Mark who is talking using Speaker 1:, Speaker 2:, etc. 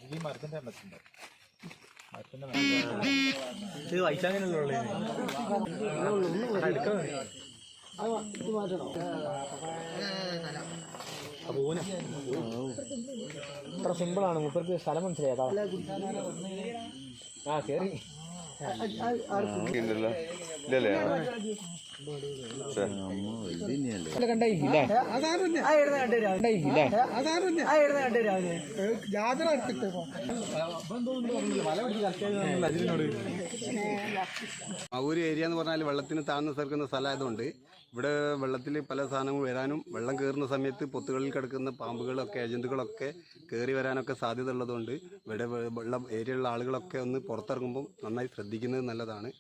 Speaker 1: ഈ മരത്തിന്റെ
Speaker 2: ഇത്ര സിമ്പിളാണ് മൂപ്പർക്ക് സ്ഥലം മനസ്സിലാക്കാം. ആ കേറി കണ്ടായില്ലേ
Speaker 3: ഒരു ഏരിയ എന്ന് പറഞ്ഞാൽ വെള്ളത്തിന് താഴ്ന്നു നിൽക്കുന്ന സ്ഥലമായതുകൊണ്ട് ഇവിടെ വെള്ളത്തിൽ പല സാധനങ്ങൾ വരാനും വെള്ളം കയറുന്ന സമയത്ത് പൊത്തുകളിൽ കിടക്കുന്ന പാമ്പുകളൊക്കെ ഏജന്റുകളൊക്കെ കയറി വരാനൊക്കെ സാധ്യത ഉള്ളതുകൊണ്ട് ഇവിടെ വെള്ളം ഏരിയയിലുള്ള ആളുകളൊക്കെ ഒന്ന് പുറത്തിറങ്ങുമ്പോൾ നന്നായി ശ്രദ്ധിക്കുന്നത് നല്ലതാണ്.